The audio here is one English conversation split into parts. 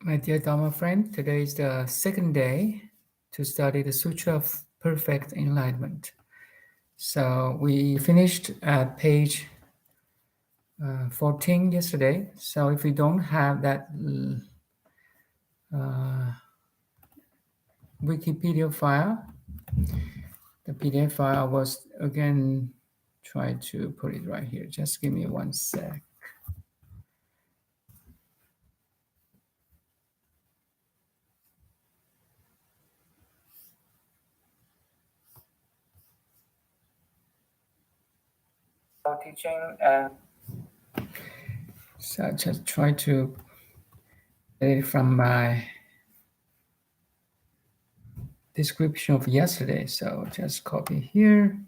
My dear Dharma friend, today is the second day to study the Sutra of Perfect Enlightenment. So we finished at page 14 yesterday. So if we don't have that Wikipedia file, the PDF file, I was again try to put it right here. Just give me one sec. Teaching so I just try to get it from my description of yesterday. So just copy here.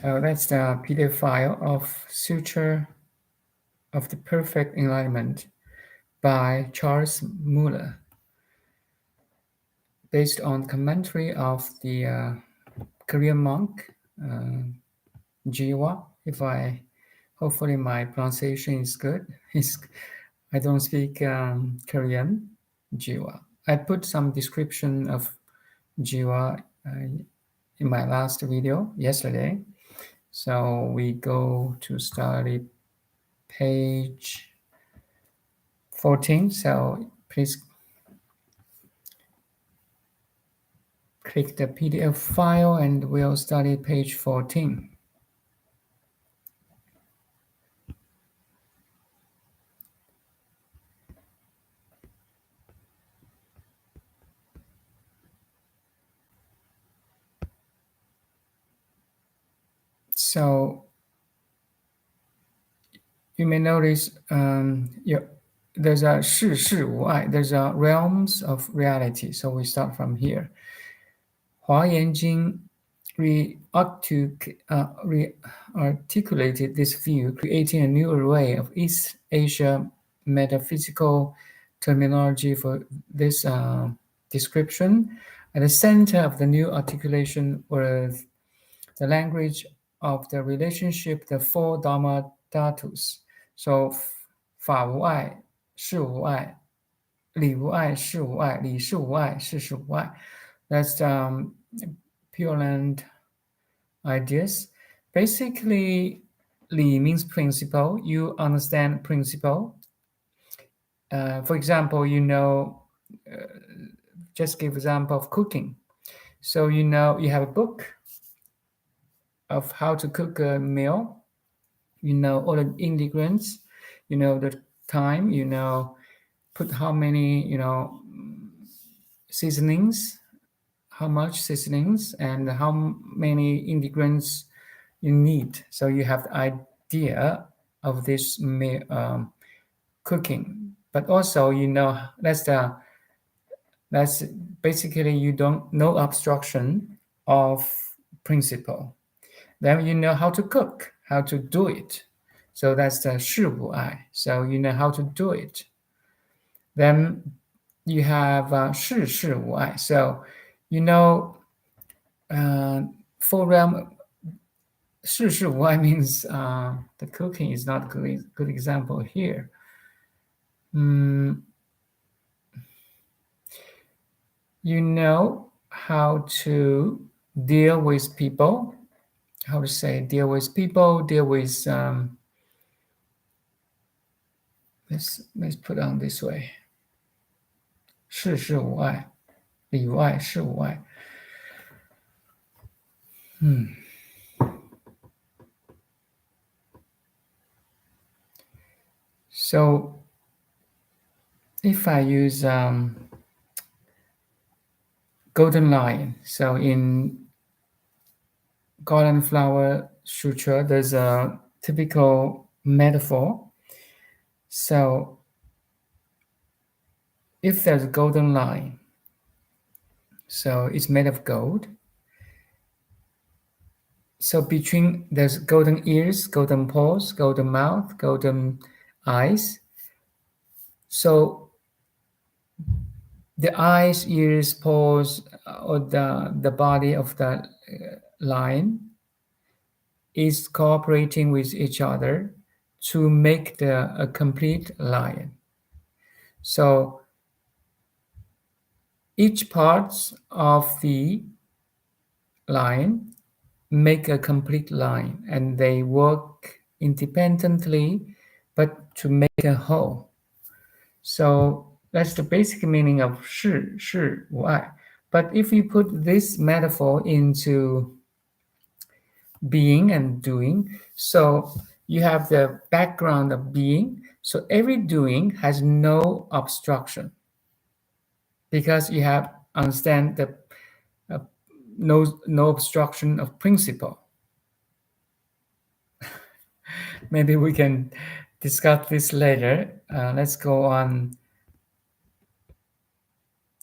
So that's the PDF file of Sutra of the Perfect Enlightenment by Charles Muller, based on commentary of the Korean monk Jiwa. Hopefully my pronunciation is good. I don't speak Korean. Jiwa. I put some description of Jiwa in my last video yesterday. So we go to study page 14. So please click the PDF file and we'll study page 14. So you may notice there's a 世事无碍, there's a realms of reality. So we start from here. 华严经 articulated this view, creating a new array of East Asia metaphysical terminology for this description. At the center of the new articulation was the language of the relationship, the four Dharmadhātus. So 法无碍, 事无碍, 理无碍, 事无碍, 理事无碍, 事事无碍. That's Pure Land ideas. Basically, Li means principle. You understand principle. For example, just give example of cooking. So you have a book of how to cook a meal. You know all the ingredients. You know the time. You know put how many seasonings, how much seasonings, and how many ingredients you need. So you have the idea of this cooking, but also that's basically you don't know obstruction of principle. Then you know how to cook, how to do it. So that's the 事无碍. So you know how to do it. Then you have 事事无碍. So full realm 事事无碍 means the cooking is not a good example here. You know how to deal with people. How to say deal with people, deal with let's put on this way. 事事无碍, 理无碍, 事无碍. So if I use golden lion, so in Golden Flower Sutra, there's a typical metaphor. So if there's a golden lion, so it's made of gold. So between there's golden ears, golden paws, golden mouth, golden eyes. So the eyes, ears, paws, or the body of the lion is cooperating with each other to make a complete lion. So each parts of the line make a complete line, and they work independently but to make a whole. So that's the basic meaning of 是无碍. But if you put this metaphor into being and doing, so you have the background of being. So every doing has no obstruction because you have understand the uh, no obstruction of principle. Maybe we can discuss this later. Let's go on.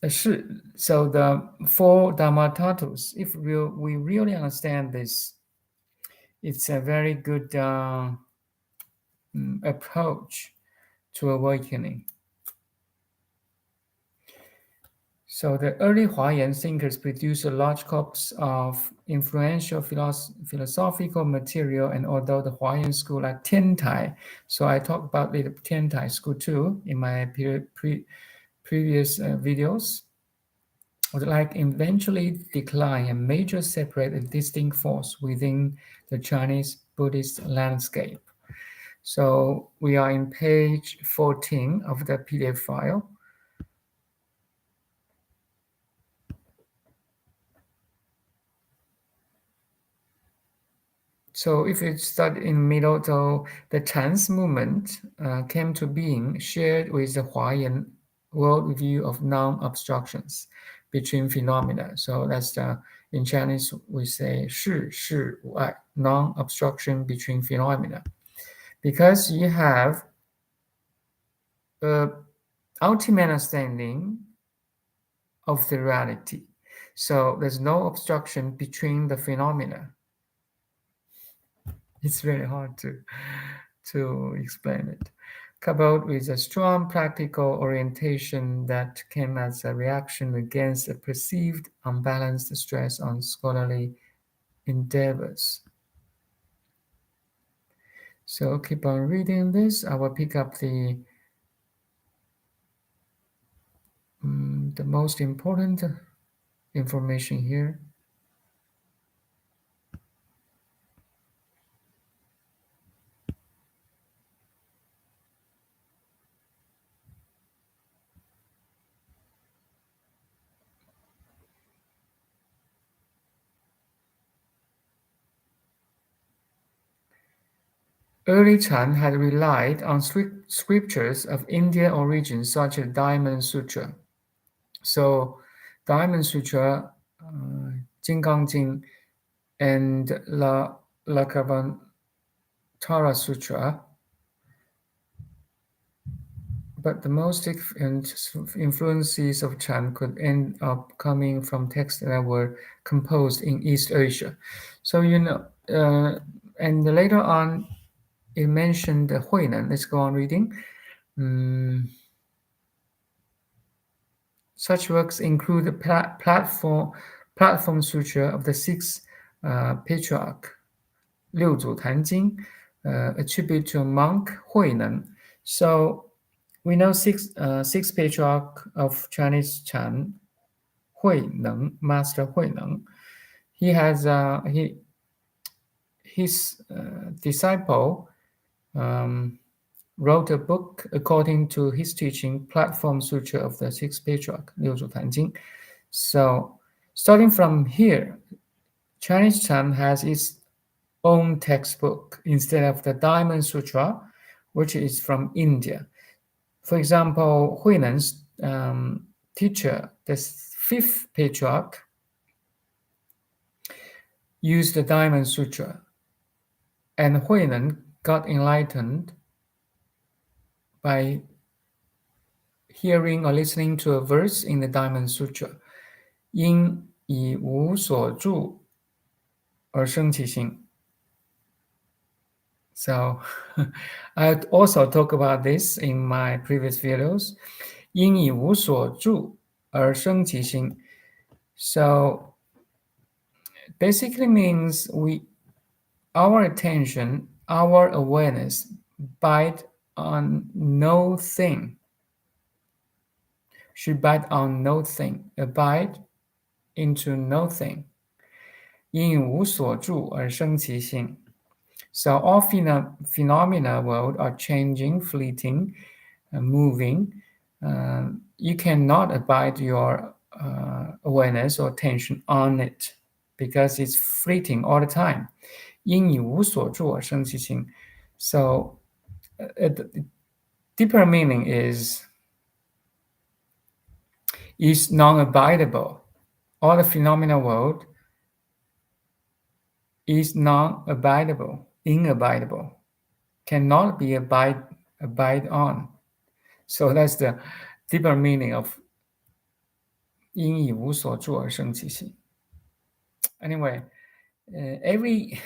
So the four Dharmadhātus, if we really understand this, it's a very good approach to awakening. So the early Huayan thinkers produced a large corpus of influential philosophical material, and although the Huayan school like Tiantai, so I talked about the Tiantai school too in my previous videos, would like eventually decline a major separate and distinct force within the Chinese Buddhist landscape. So we are in page 14 of the PDF file. So if you start in middle, so the trans movement came to being shared with the Huayan worldview of non-obstructions between phenomena. So that's in Chinese we say 是无碍, non-obstruction between phenomena. Because you have ultimate understanding of the reality. So there's no obstruction between the phenomena. It's very hard to explain it. Coupled with a strong practical orientation that came as a reaction against a perceived unbalanced stress on scholarly endeavors. So keep on reading this. I will pick up the most important information here. Early Chan had relied on scriptures of Indian origin, such as Diamond Sutra. So, Diamond Sutra, Jinggang Jing, and Lakavantara Sutra. But the most influences of Chan could end up coming from texts that were composed in East Asia. So, and later on, it mentioned the Huinan. Let's go on reading. Such works include the platform sutra of the sixth patriarch, 六祖坛经, attributed to monk Huinan. So we know sixth patriarch of Chinese Chan, Huineng, Master Huineng. He has his disciple wrote a book according to his teaching, Platform Sutra of the Sixth Patriarch, 六祖坛经. So, starting from here, Chinese Chan has its own textbook instead of the Diamond Sutra, which is from India. For example, Huinen's teacher, the fifth patriarch, used the Diamond Sutra, and Huinen got enlightened by hearing or listening to a verse in the Diamond Sutra. 因以无所住而生其心. So I also talk about this in my previous videos. 因以无所住而生其心. So basically means our attention, our awareness bite on no thing. Should bite on no thing, abide into nothing. 因无所住而生其性. So all phenomena world are changing, fleeting, moving. You cannot abide your awareness or attention on it because it's fleeting all the time. 因以无所住而生其性. So the deeper meaning is non-abidable. All the phenomena world is non-abidable, inabidable, cannot be abide on. So that's the deeper meaning of 因以无所住而生其心. Anyway, every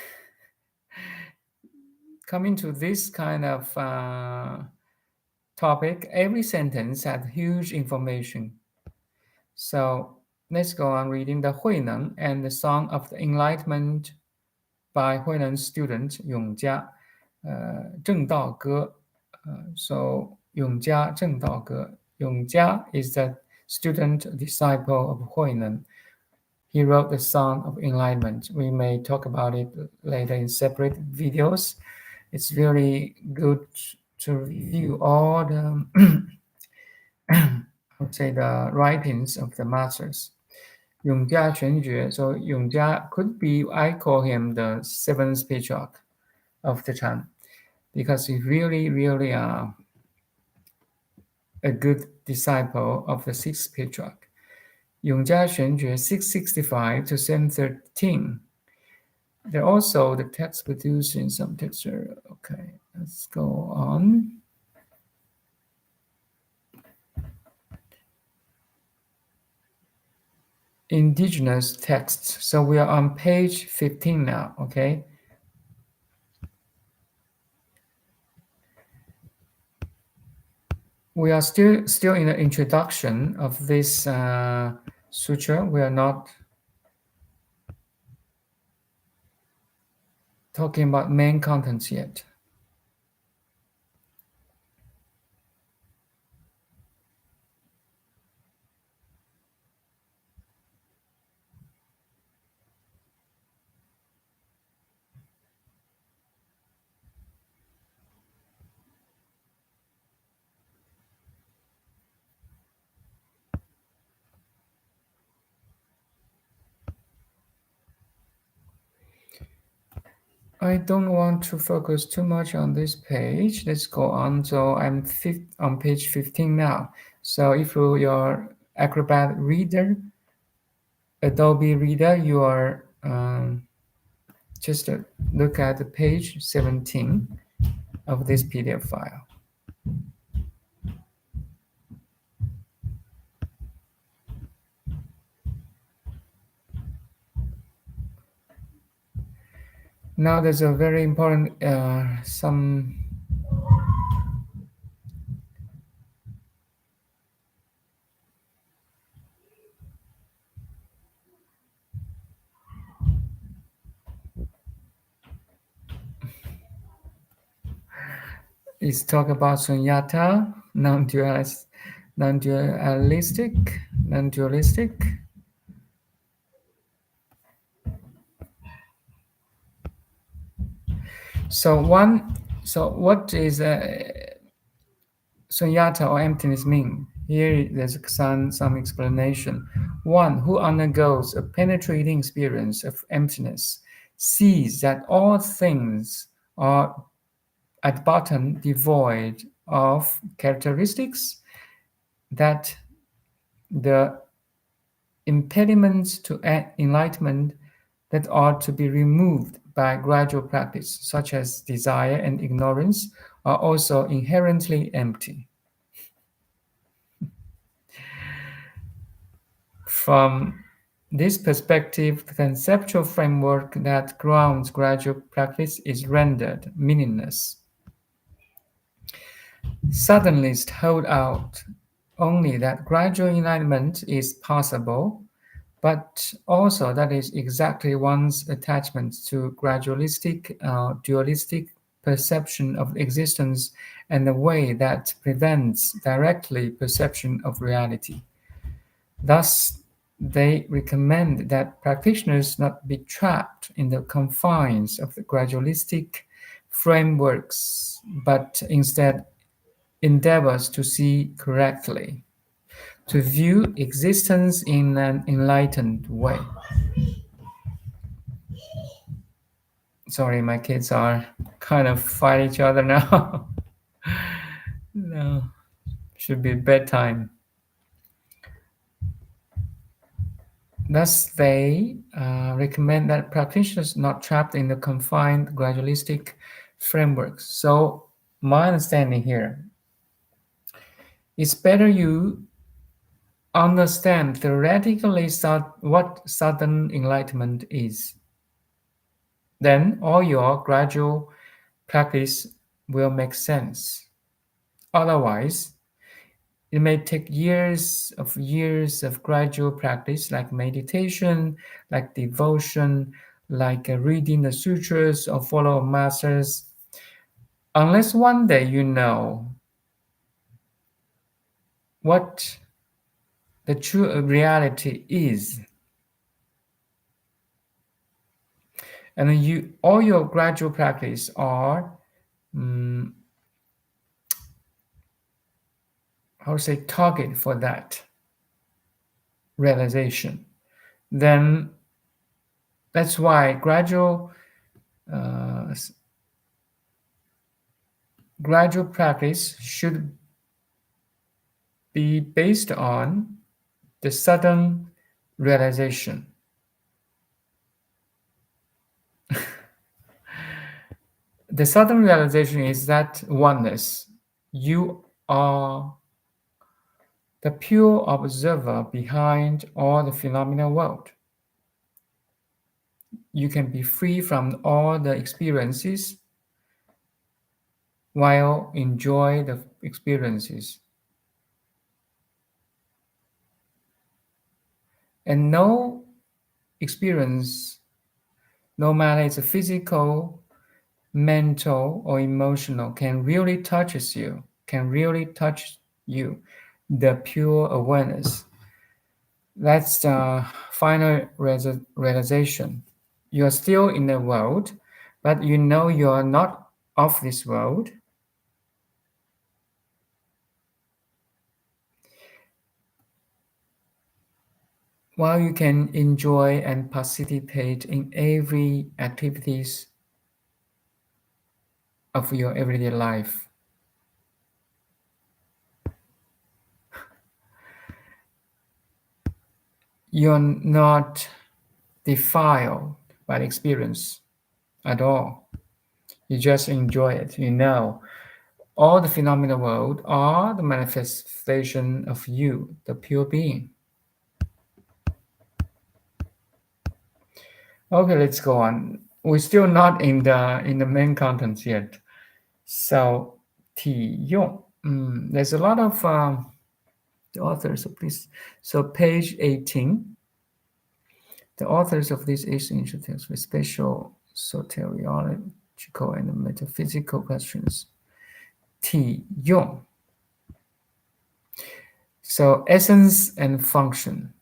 coming to this kind of topic, every sentence has huge information. So let's go on reading the Huineng and the Song of the Enlightenment by Huineng's student Yongjia, 正道歌. So Yongjia 正道歌. Yongjia is the student disciple of Huineng. He wrote the Song of Enlightenment. We may talk about it later in separate videos. It's really good to review all the I would say the writings of the masters. Yongjia Xuanjue. So Yongjia could be, I call him the seventh patriarch of the Chan, because he's really, really a good disciple of the sixth patriarch. Yongjia Xuanjue 665 to 713. There also the text produced in some texture. Okay, let's go on. Indigenous texts. So we are on page 15 now, okay? We are still in the introduction of this sutra. We are not talking about main contents yet. I don't want to focus too much on this page. Let's go on. So I'm on page 15 now. So if you're Acrobat reader, Adobe Reader, you are just look at the page 17 of this PDF file. Now there's a very important is talk about śūnyatā, non-dualistic. So what is śūnyatā or emptiness mean? Here there's some explanation. One who undergoes a penetrating experience of emptiness sees that all things are at bottom devoid of characteristics, that the impediments to enlightenment that are to be removed by gradual practice, such as desire and ignorance, are also inherently empty. From this perspective, the conceptual framework that grounds gradual practice is rendered meaningless. Suddenlists hold out only that gradual enlightenment is possible, but also that is exactly one's attachment to gradualistic, dualistic perception of existence and the way that prevents directly perception of reality. Thus, they recommend that practitioners not be trapped in the confines of the gradualistic frameworks, but instead endeavors to see correctly, to view existence in an enlightened way. Sorry, my kids are kind of fight each other now. No, should be bedtime. Thus, they recommend that practitioners not trapped in the confined gradualistic frameworks. So, my understanding here, it's better you understand theoretically what sudden enlightenment is. Then all your gradual practice will make sense. Otherwise, it may take years of gradual practice, like meditation, like devotion, like reading the sutras or follow masters, unless one day you know what the true reality is. And then all your gradual practice are, how to say, target for that realization. Then that's why gradual practice should be based on the sudden realization. The sudden realization is that oneness. You are the pure observer behind all the phenomenal world. You can be free from all the experiences while enjoy the experiences. And no experience, no matter it's a physical, mental, or emotional, can really touch you, the pure awareness. That's the final realization. You're still in the world, but you know you're not of this world. While you can enjoy and participate in every activities of your everyday life. You're not defiled by the experience at all. You just enjoy it. You know, all the phenomena world are the manifestation of you, the pure being. Okay, let's go on. We're still not in the main contents yet. So, 体用. There's a lot of the authors of this. So, page 18. The authors of these ancient texts with special soteriological and metaphysical questions. 体用. So, essence and function.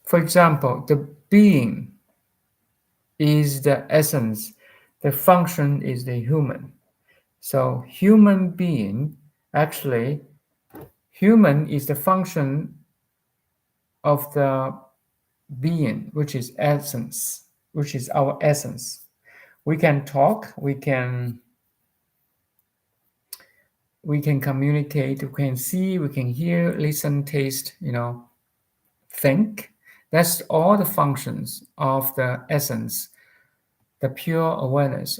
For example, the being is the essence, the function is the human. So human being, actually, human is the function of the being, which is essence, which is our essence. We can talk, we can communicate, we can see, we can hear, listen, taste, think. That's all the functions of the essence, the pure awareness,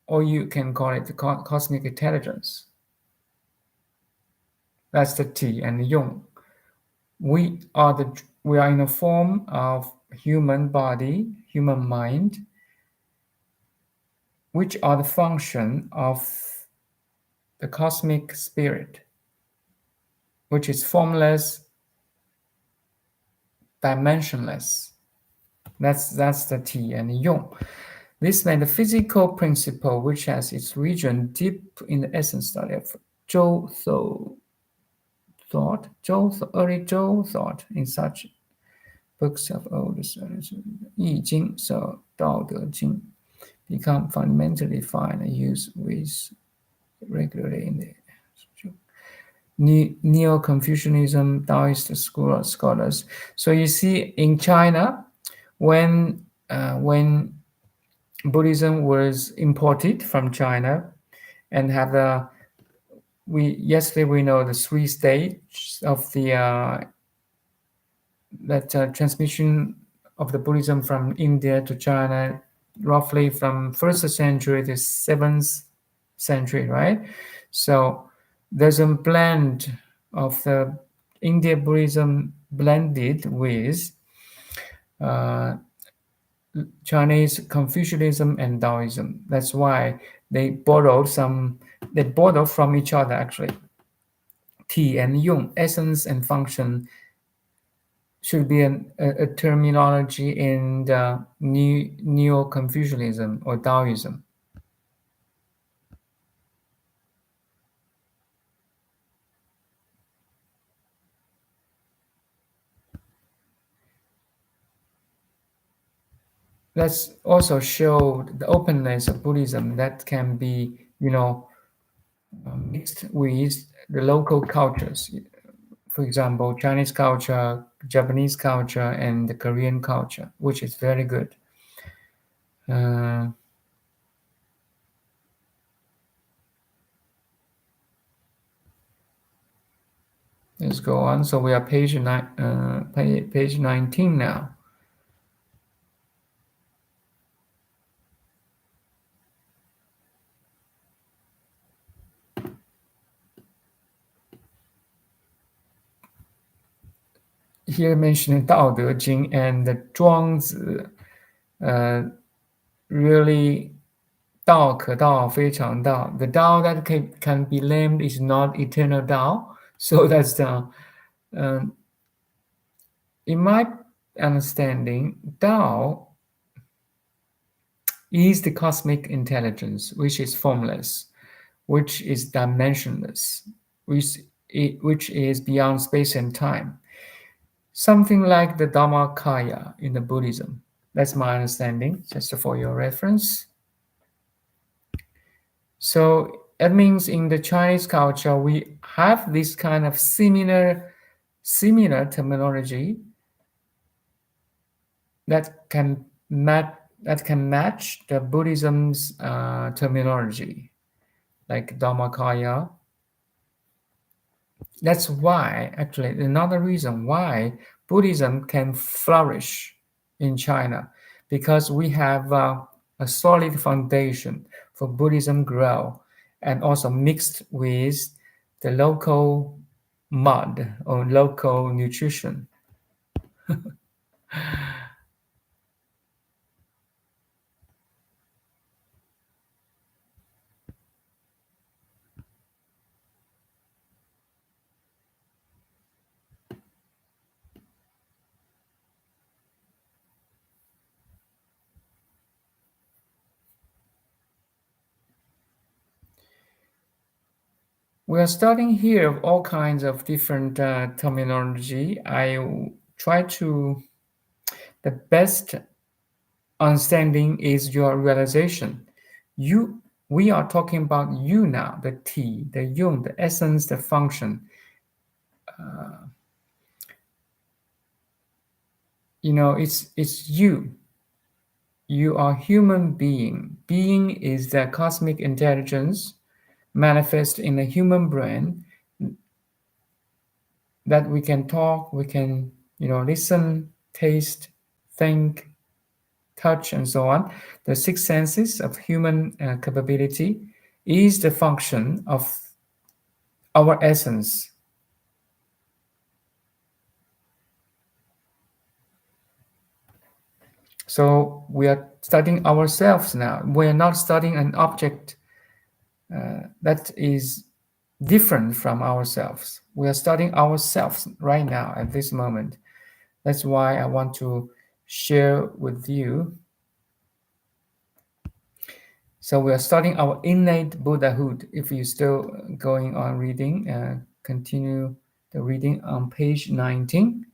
or you can call it the cosmic intelligence. That's the T and the Yung. We are in the form of human body, human mind, which are the function of the cosmic spirit, which is formless, dimensionless. That's the Ti and Yong. This metaphysical principle, which has its region deep in the essence study of Zhou thought, early Zhou thought in such books of old studies, 易经, so 道德经, become fundamentally defined and used with regularly in the Neo-Confucianism, Taoist scholars. So you see, in China, when Buddhism was imported from China and had yesterday we know the 3 stages of the transmission of the Buddhism from India to China, roughly from 1st century to 7th century, right? So there's a blend of the India Buddhism blended with Chinese Confucianism and Taoism. That's why they borrowed from each other, actually. Ti and Yong, essence and function, should be a terminology in the Neo-Confucianism or Taoism. Let's also show the openness of Buddhism that can be, mixed with the local cultures. For example, Chinese culture, Japanese culture, and the Korean culture, which is very good. Let's go on. So we are page 19 now. Here mentioning 道德经 and the 庄子, really 道可道非常道. The Tao that can be named is not eternal Tao. So that's the, in my understanding, Tao is the cosmic intelligence, which is formless, which is dimensionless, which is beyond space and time. Something like the Dharmakaya in the Buddhism. That's my understanding, just for your reference. So that means in the Chinese culture, we have this kind of similar terminology that can match the Buddhism's terminology, like Dharmakaya. That's why, actually, another reason why Buddhism can flourish in China, because we have a solid foundation for Buddhism grow, and also mixed with the local mud or local nutrition. We are starting here all kinds of different terminology. I try to, the best understanding is your realization. We are talking about you now, the Ti, the Yung, the essence, the function. It's you. You are human being. Being is the cosmic intelligence manifest in the human brain that we can talk, we can, listen, taste, think, touch, and so on. The 6 senses of human capability is the function of our essence. So we are studying ourselves now. We are not studying an object that is different from ourselves. We are studying ourselves right now at this moment. That's why I want to share with you. So we are studying our innate Buddhahood. If you're still going on reading, continue the reading on page 19.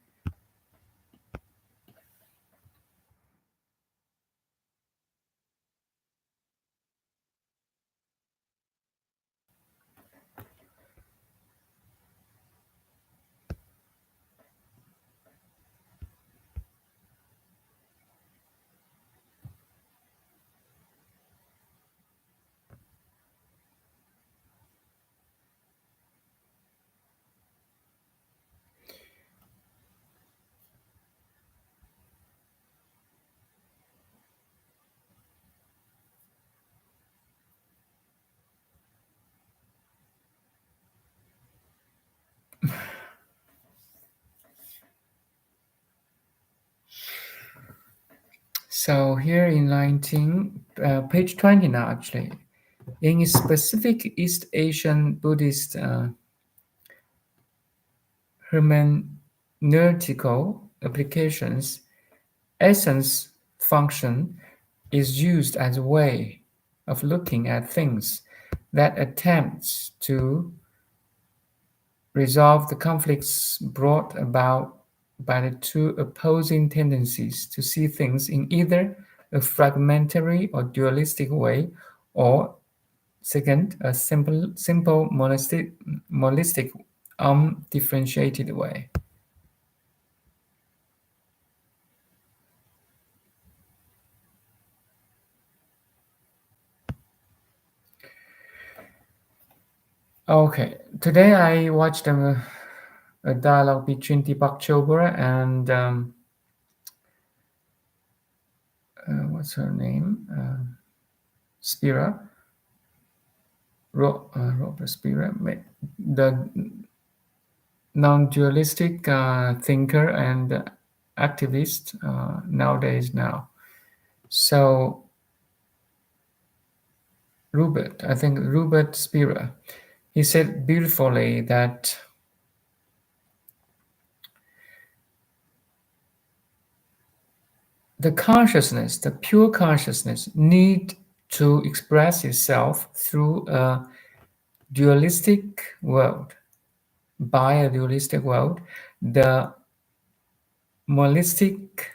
So here in 19, page 20 now actually, in specific East Asian Buddhist hermeneutical applications, essence function is used as a way of looking at things that attempts to resolve the conflicts brought about by the two opposing tendencies to see things in either a fragmentary or dualistic way, or second, a simple monistic, undifferentiated way. Okay, today I watched a dialogue between Deepak Chopra and what's her name? Spira. Robert Spira, the non-dualistic thinker and activist nowadays now. So Robert Spira, he said beautifully that the consciousness, the pure consciousness, need to express itself through a dualistic world. By a dualistic world, the monistic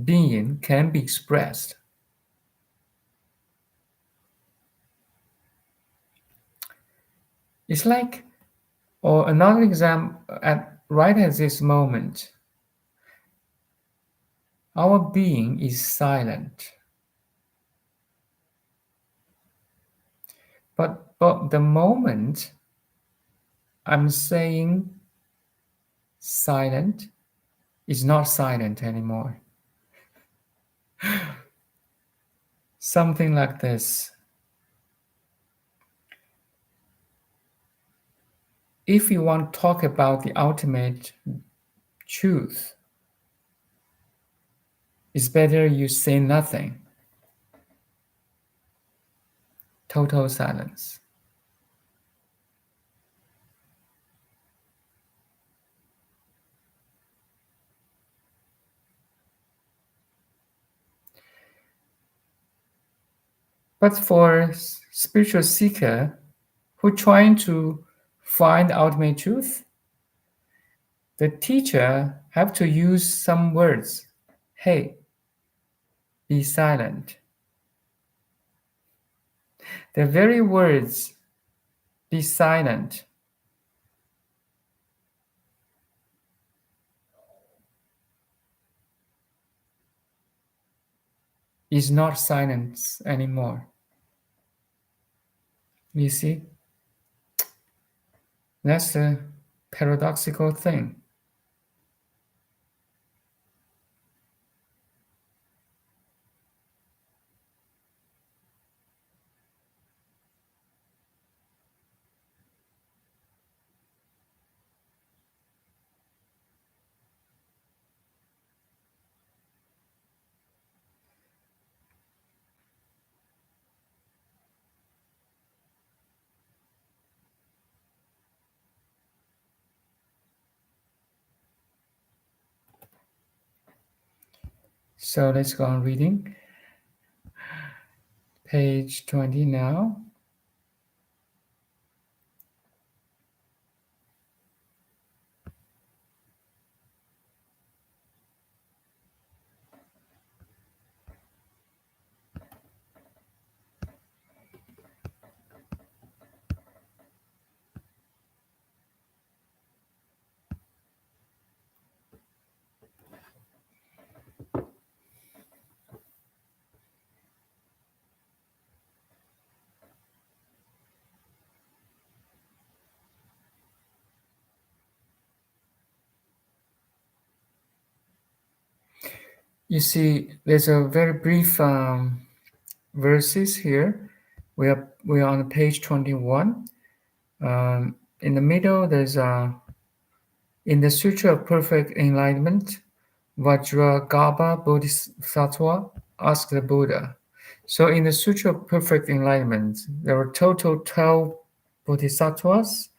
being can be expressed. It's like, or another example, right at this moment, our being is silent. But the moment I'm saying silent is not silent anymore. Something like this. If you want to talk about the ultimate truth, it's better you say nothing. Total silence. But for spiritual seeker who trying to find ultimate truth, the teacher have to use some words. Hey, be silent. The very words, be silent, is not silence anymore. You see? That's a paradoxical thing. So let's go on reading. Page 20 now. You see, there's a very brief verses here. We are on page 21. In the middle, there's in the Sutra of Perfect Enlightenment, Vajragarbha Bodhisattva asked the Buddha. So in the Sutra of Perfect Enlightenment, there were total 12 bodhisattvas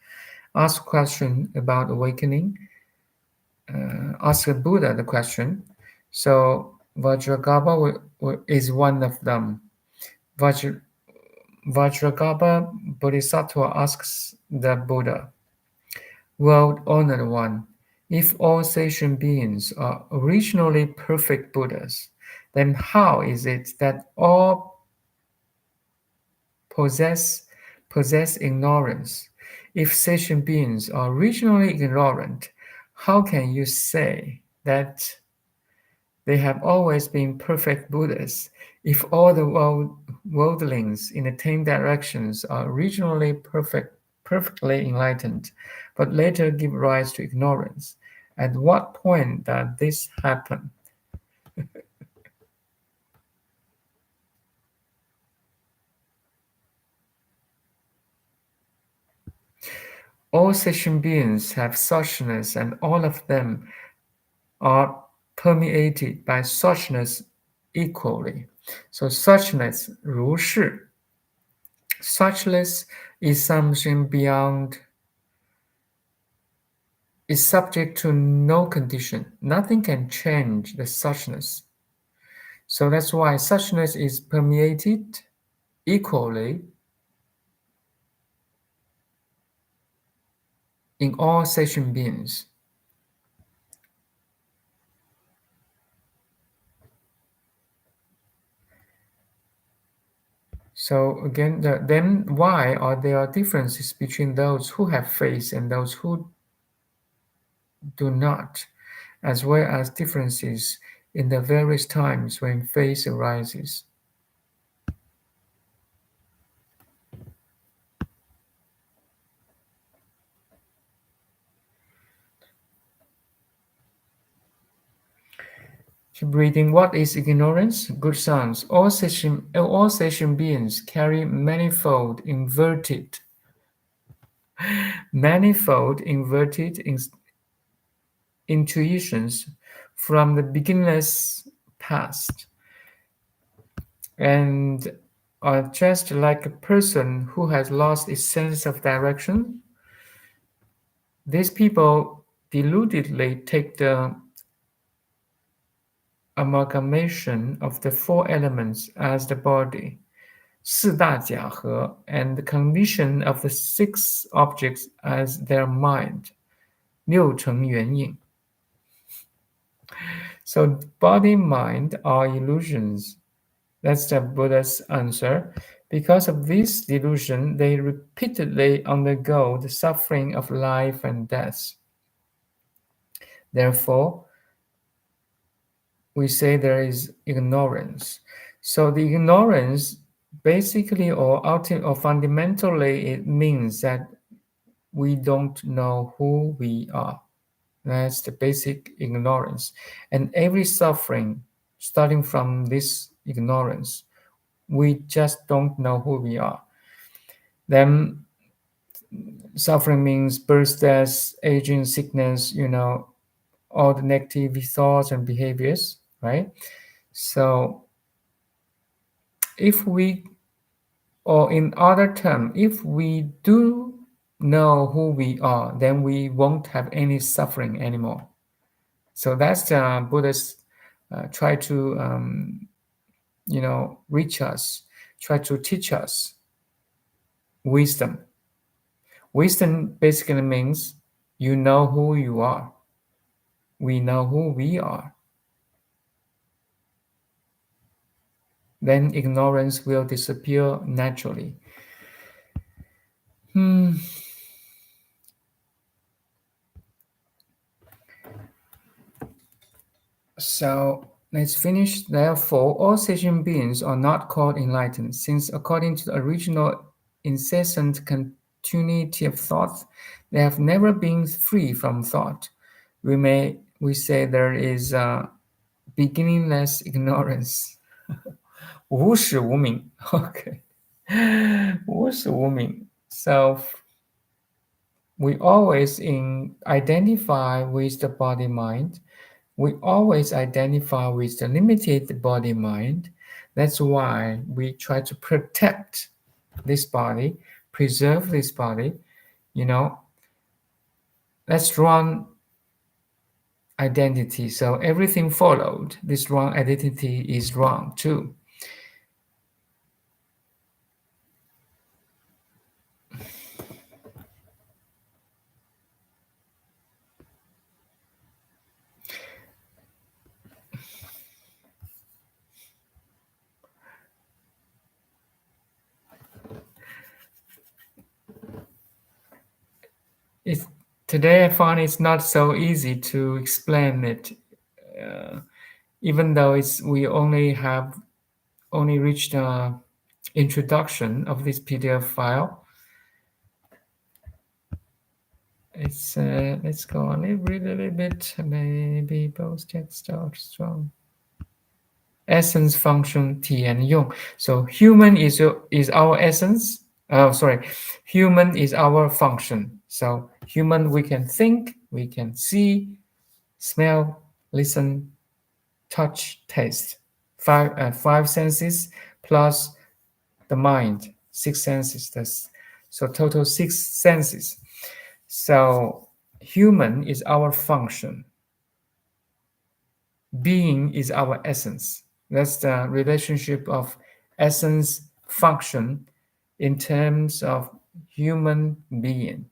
asked question about awakening, asked the Buddha the question. So Vajragarbha is one of them. Vajragarbha Bodhisattva asks the Buddha, World-honored one, if all sentient beings are originally perfect Buddhas, then how is it that all possess ignorance? If sentient beings are originally ignorant, how can you say that they have always been perfect Buddhas? If all the worldlings in the 10 directions are originally perfectly enlightened, but later give rise to ignorance, at what point does this happen? All sentient beings have suchness, and all of them are permeated by suchness equally. So suchness, 如是, suchness is something beyond, is subject to no condition. Nothing can change the suchness. So that's why suchness is permeated equally in all sentient beings. So again, then why are there differences between those who have faith and those who do not, as well as differences in the various times when faith arises? Keep reading. What is ignorance? Good sons, all sentient beings carry manifold inverted intuitions from the beginningless past, and are just like a person who has lost its sense of direction. These people deludedly take the amalgamation of the four elements as the body, 四大假合, and the condition of the six objects as their mind, 六成元应. So body, mind are illusions. That's the Buddha's answer. Because of this delusion, they repeatedly undergo the suffering of life and death. Therefore, we say there is ignorance. So the ignorance basically or fundamentally, it means that we don't know who we are. That's the basic ignorance. And every suffering starting from this ignorance, we just don't know who we are. Then suffering means birth, death, aging, sickness, all the negative thoughts and behaviors, right? So if we, or in other terms, if we do know who we are, then we won't have any suffering anymore. So that's the Buddha's try to reach us, try to teach us wisdom. Wisdom basically means you know who you are. We know who we are. Then ignorance will disappear naturally. So let's finish. Therefore, all sentient beings are not called enlightened, since according to the original incessant continuity of thought, they have never been free from thought. We say there is beginningless ignorance. 无始无明. Okay. 无始无明. So we always identify with the body mind. We always identify with the limited body mind. That's why we try to protect this body, preserve this body. That's wrong identity. So everything followed. This wrong identity is wrong too. Today I find it's not so easy to explain it, even though we only reached the introduction of this PDF file. Let's go on a little bit. Maybe both text are strong. Essence, function, 体验用. So human is our essence. Human is our function. So human, we can think, we can see, smell, listen, touch, taste. Five senses plus the mind, 6 senses. So total 6 senses. So human is our function. Being is our essence. That's the relationship of essence function in terms of human being.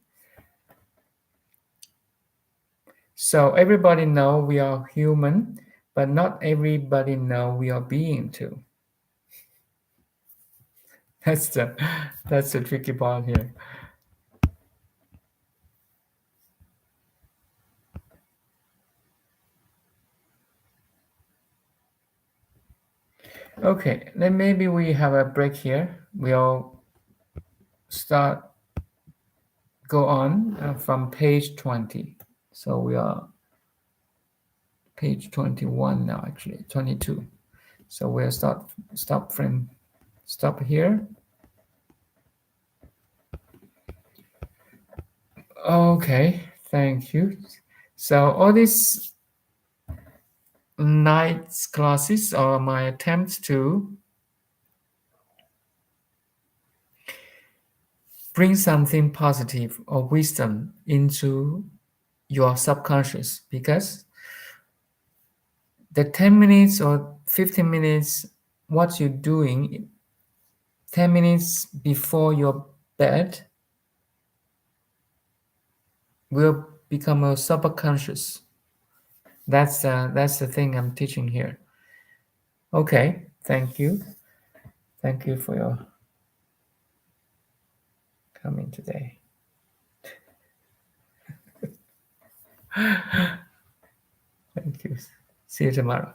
So everybody know we are human, but not everybody know we are being too. That's the tricky part here. Okay, then maybe we have a break here. We'll go on from page 20. So we are page 21 now, actually 22. So we'll stop here. Okay, thank you. So all these night's classes are my attempts to bring something positive or wisdom into your subconscious, because the 10 minutes or 15 minutes, what you're doing 10 minutes before your bed will become a subconscious. That's the thing I'm teaching here. Okay, thank you. Thank you for your coming today. Thank you. See you tomorrow.